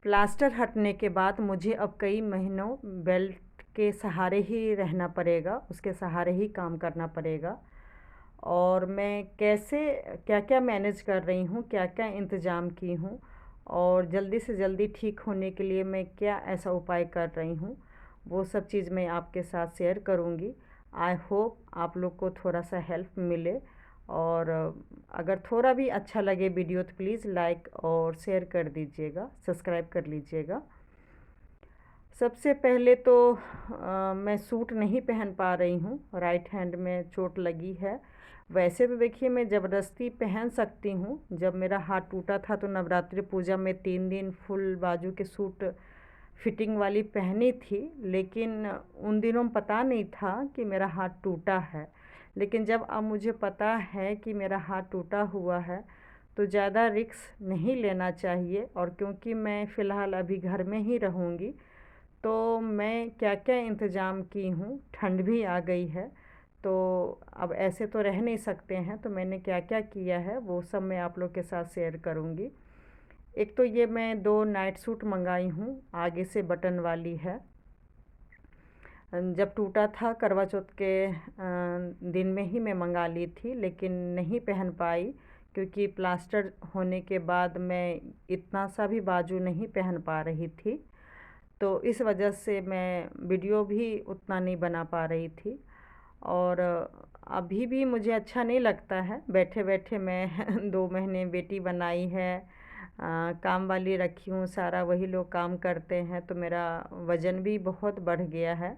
Plaster हटने के बाद मुझे अब कई महीनों बेल्ट के सहारे ही रहना पड़ेगा, उसके सहारे ही काम करना पड़ेगा। और मैं कैसे क्या-क्या मैनेज कर रही हूँ, क्या-क्या इंतज़ाम की हूँ और जल्दी से जल्दी ठीक होने के लिए मैं क्या ऐसा उपाय कर रही हूँ, वो सब चीज़ मैं आपके साथ शेयर करूँगी। आई होप आप लोग को थोड़ा-सा हेल्प मिले और अगर थोड़ा भी अच्छा लगे वीडियो तो प्लीज़ लाइक और शेयर कर दीजिएगा, सब्सक्राइब कर लीजिएगा। सबसे पहले तो मैं सूट नहीं पहन पा रही हूँ, राइट हैंड में चोट लगी है। वैसे तो देखिए मैं ज़बरदस्ती पहन सकती हूँ, जब मेरा हाथ टूटा था तो नवरात्रि पूजा में 3 दिन फुल बाजू के सूट फिटिंग वाली पहनी थी, लेकिन उन दिनों पता नहीं था कि मेरा हाथ टूटा है। लेकिन जब अब मुझे पता है कि मेरा हाथ टूटा हुआ है, तो ज़्यादा रिस्क नहीं लेना चाहिए और क्योंकि मैं फ़िलहाल अभी घर में ही रहूँगी, तो मैं क्या-क्या इंतज़ाम की हूँ, ठंड भी आ गई है, तो अब ऐसे तो रह नहीं सकते हैं, तो मैंने क्या-क्या किया है, वो सब मैं आप लोग के साथ शेयर करूँगी। एक तो ये मैं 2 नाइट सूट मँगाई हूँ, आगे से बटन वाली है। जब टूटा था करवा चौथ के दिन में ही मैं मँगा ली थी, लेकिन नहीं पहन पाई क्योंकि प्लास्टर होने के बाद मैं इतना सा भी बाजू नहीं पहन पा रही थी। तो इस वजह से मैं वीडियो भी उतना नहीं बना पा रही थी और अभी भी मुझे अच्छा नहीं लगता है बैठे-बैठे मैं 2 महीने बेटी बनाई है, काम वाली रखी हूँ, सारा वही लोग काम करते हैं तो मेरा वज़न भी बहुत बढ़ गया है।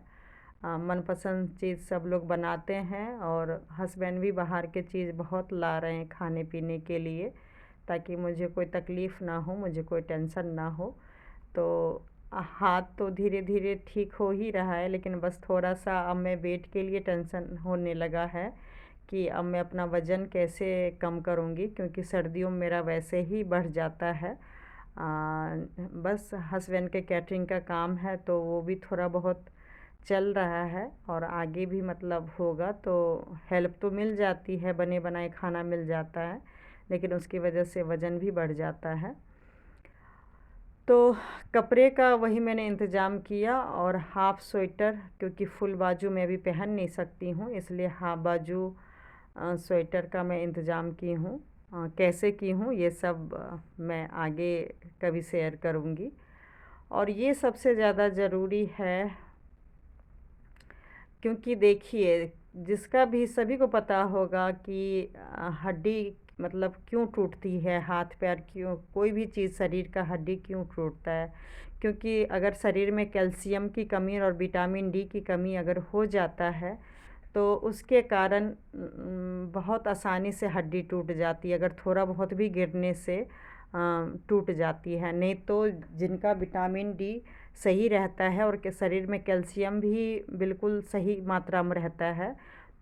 मनपसंद चीज़ सब लोग बनाते हैं और हस्बैंड भी बाहर के चीज़ बहुत ला रहे हैं खाने-पीने के लिए, ताकि मुझे कोई तकलीफ़ ना हो, मुझे कोई टेंशन ना हो। तो हाथ तो धीरे-धीरे ठीक हो ही रहा है, लेकिन बस थोड़ा-सा अब मैं वेट के लिए टेंशन होने लगा है कि अब मैं अपना वज़न कैसे कम करूँगी क्योंकि सर्दियों में मेरा वैसे ही बढ़ जाता है। बस हस्बैंड के कैटरिंग का काम है तो वो भी थोड़ा बहुत चल रहा है और आगे भी मतलब होगा तो हेल्प तो मिल जाती है, बने बनाए खाना मिल जाता है, लेकिन उसकी वजह से वज़न भी बढ़ जाता है। तो कपड़े का वही मैंने इंतज़ाम किया और हाफ़ स्वेटर क्योंकि फुल बाजू मैं अभी पहन नहीं सकती हूँ, इसलिए हाफ़ बाजू स्वेटर का मैं इंतज़ाम की हूँ। कैसे की हूँ ये सब मैं आगे कभी शेयर करूँगी। और ये सबसे ज़्यादा ज़रूरी है क्योंकि देखिए जिसका भी सभी को पता होगा कि हड्डी मतलब क्यों टूटती है, हाथ पैर क्यों कोई भी चीज़ शरीर का हड्डी क्यों टूटता है, क्योंकि अगर शरीर में कैल्शियम की कमी और विटामिन डी की कमी अगर हो जाता है तो उसके कारण बहुत आसानी से हड्डी टूट जाती है, अगर थोड़ा बहुत भी गिरने से टूट जाती है। नहीं तो जिनका विटामिन डी सही रहता है और के शरीर में कैल्शियम भी बिल्कुल सही मात्रा में रहता है,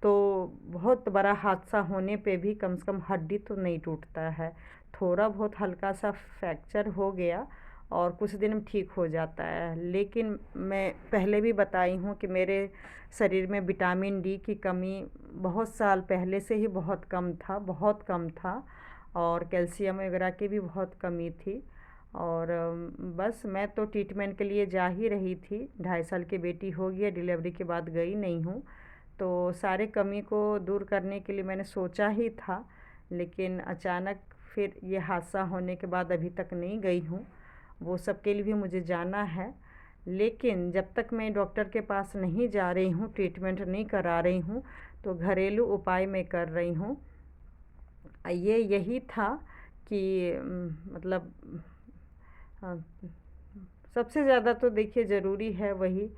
तो बहुत बड़ा हादसा होने पे भी कम से कम हड्डी तो नहीं टूटता है। थोड़ा बहुत हल्का सा फ्रैक्चर हो गया और कुछ दिन में ठीक हो जाता है। लेकिन मैं पहले भी बताई हूँ कि मेरे शरीर में विटामिन डी की कमी बहुत साल पहले से ही बहुत कम था और कैल्शियम वगैरह की भी बहुत कमी थी। और बस मैं तो ट्रीटमेंट के लिए जा ही रही थी, 2.5 साल की बेटी हो गई है, डिलीवरी के बाद गई नहीं हूँ। तो सारे कमी को दूर करने के लिए मैंने सोचा ही था, लेकिन अचानक फिर ये हादसा होने के बाद अभी तक नहीं गई हूँ। वो सब के लिए भी मुझे जाना है, लेकिन जब तक मैं डॉक्टर के पास नहीं जा रही हूँ, ट्रीटमेंट नहीं करा रही हूँ, तो घरेलू उपाय मैं कर रही हूँ। ये यही था कि मतलब हाँ, सबसे ज़्यादा तो देखिए ज़रूरी है वही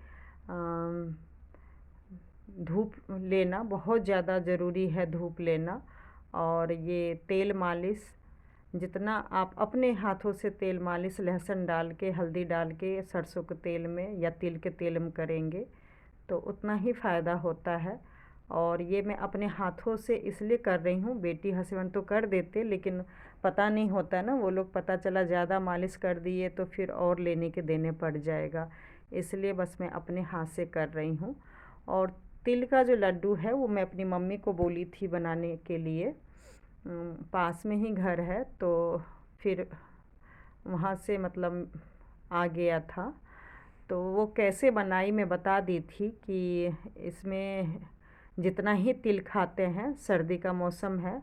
धूप लेना, बहुत ज़्यादा ज़रूरी है धूप लेना। और ये तेल मालिश जितना आप अपने हाथों से तेल मालिश लहसुन डाल के, हल्दी डाल के, सरसों के तेल में या तिल के तेल में करेंगे तो उतना ही फ़ायदा होता है। और ये मैं अपने हाथों से इसलिए कर रही हूँ, बेटी हस्बैंड तो कर देते लेकिन पता नहीं होता ना, वो लोग पता चला ज़्यादा मालिश कर दिए तो फिर और लेने के देने पड़ जाएगा, इसलिए बस मैं अपने हाथ से कर रही हूँ। और तिल का जो लड्डू है वो मैं अपनी मम्मी को बोली थी बनाने के लिए, पास में ही घर है तो फिर वहाँ से मतलब आ गया था। तो वो कैसे बनाई मैं बता दी थी कि इसमें जितना ही तिल खाते हैं, सर्दी का मौसम है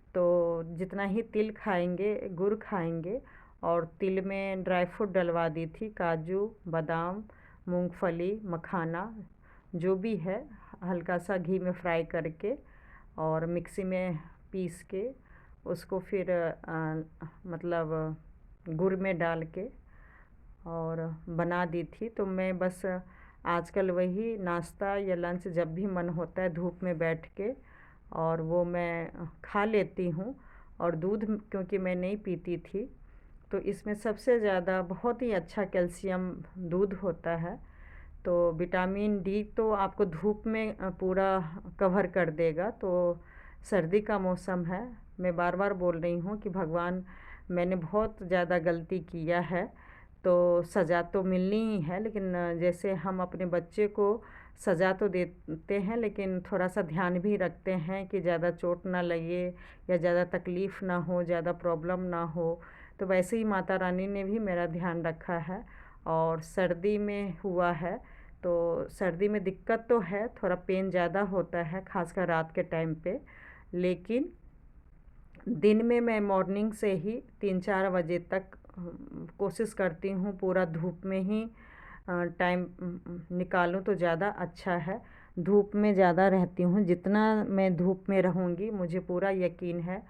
तो जितना ही तिल खाएंगे, गुड़ खाएंगे, और तिल में ड्राई फ्रूट डलवा दी थी, काजू, बादाम, मूंगफली, मखाना, जो भी है, हल्का सा घी में फ्राई करके और मिक्सी में पीस के उसको फिर मतलब गुड़ में डाल के और बना दी थी। तो मैं बस आजकल वही नाश्ता या लंच जब भी मन होता है धूप में बैठ के और वो मैं खा लेती हूँ। और दूध क्योंकि मैं नहीं पीती थी तो इसमें सबसे ज़्यादा बहुत ही अच्छा कैल्शियम दूध होता है। तो विटामिन डी तो आपको धूप में पूरा कवर कर देगा। तो सर्दी का मौसम है, मैं बार बार बोल रही हूँ कि भगवान मैंने बहुत ज़्यादा गलती किया है तो सज़ा तो मिलनी ही है, लेकिन जैसे हम अपने बच्चे को सज़ा तो देते हैं लेकिन थोड़ा सा ध्यान भी रखते हैं कि ज़्यादा चोट ना लगे या ज़्यादा तकलीफ़ ना हो, ज़्यादा प्रॉब्लम ना हो। तो वैसे ही माता रानी ने भी मेरा ध्यान रखा है। और सर्दी में हुआ है तो सर्दी में दिक्कत तो है, थोड़ा पेन ज़्यादा होता है खासकर रात के टाइम पे, लेकिन दिन में मैं मॉर्निंग से ही 3-4 बजे तक कोशिश करती हूँ पूरा धूप में ही टाइम निकालूं तो ज़्यादा अच्छा है। धूप में ज़्यादा रहती हूँ, जितना मैं धूप में रहूँगी मुझे पूरा यकीन है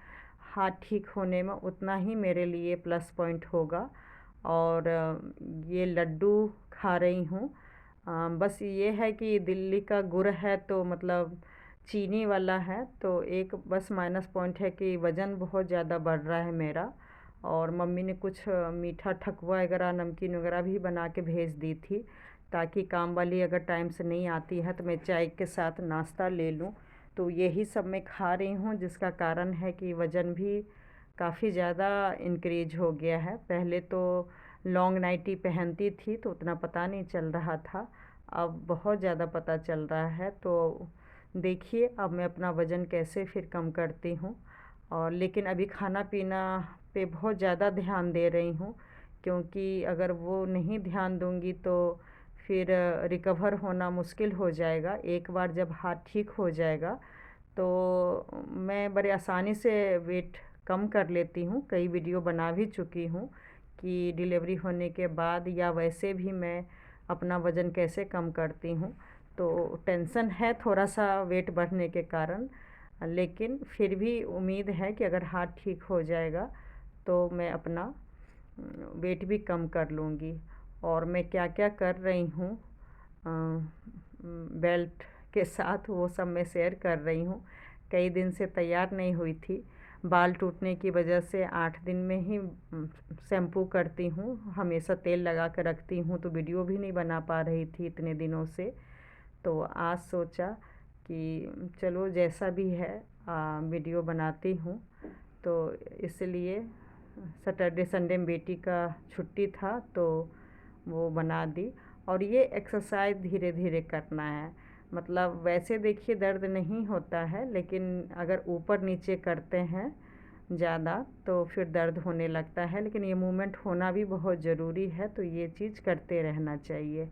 हाथ ठीक होने में उतना ही मेरे लिए प्लस पॉइंट होगा। और ये लड्डू खा रही हूँ। बस ये है कि दिल्ली का गुड़ है तो मतलब चीनी वाला है, तो एक बस माइनस पॉइंट है कि वज़न बहुत ज़्यादा बढ़ रहा है मेरा। और मम्मी ने कुछ मीठा ठकुआ वगैरह नमकीन वगैरह भी बना के भेज दी थी ताकि काम वाली अगर टाइम से नहीं आती है तो मैं चाय के साथ नाश्ता ले लूँ। तो यही सब मैं खा रही हूँ जिसका कारण है कि वज़न भी काफ़ी ज़्यादा इंक्रीज हो गया है। पहले तो लॉन्ग नाइटी पहनती थी तो उतना पता नहीं चल रहा था, अब बहुत ज़्यादा पता चल रहा है। तो देखिए अब मैं अपना वज़न कैसे फिर कम करती हूँ। और लेकिन अभी खाना पीना पे बहुत ज़्यादा ध्यान दे रही हूँ, क्योंकि अगर वो नहीं ध्यान दूँगी तो फिर रिकवर होना मुश्किल हो जाएगा। एक बार जब हाथ ठीक हो जाएगा तो मैं बड़े आसानी से वेट कम कर लेती हूँ। कई वीडियो बना भी चुकी हूँ कि डिलीवरी होने के बाद या वैसे भी मैं अपना वज़न कैसे कम करती हूँ। तो टेंशन है थोड़ा सा वेट बढ़ने के कारण, लेकिन फिर भी उम्मीद है कि अगर हाथ ठीक हो जाएगा तो मैं अपना वेट भी कम कर लूँगी। और मैं क्या क्या कर रही हूँ बेल्ट के साथ वो सब मैं शेयर कर रही हूँ। कई दिन से तैयार नहीं हुई थी, बाल टूटने की वजह से 8 दिन में ही शैम्पू करती हूँ, हमेशा तेल लगा कर रखती हूँ तो वीडियो भी नहीं बना पा रही थी इतने दिनों से। तो आज सोचा कि चलो जैसा भी है वीडियो बनाती हूँ। तो इसलिए सैटरडे संडे में बेटी का छुट्टी था तो वो बना दी। और ये एक्सरसाइज धीरे धीरे करना है, मतलब वैसे देखिए दर्द नहीं होता है लेकिन अगर ऊपर नीचे करते हैं ज़्यादा तो फिर दर्द होने लगता है, लेकिन ये मूवमेंट होना भी बहुत ज़रूरी है तो ये चीज़ करते रहना चाहिए।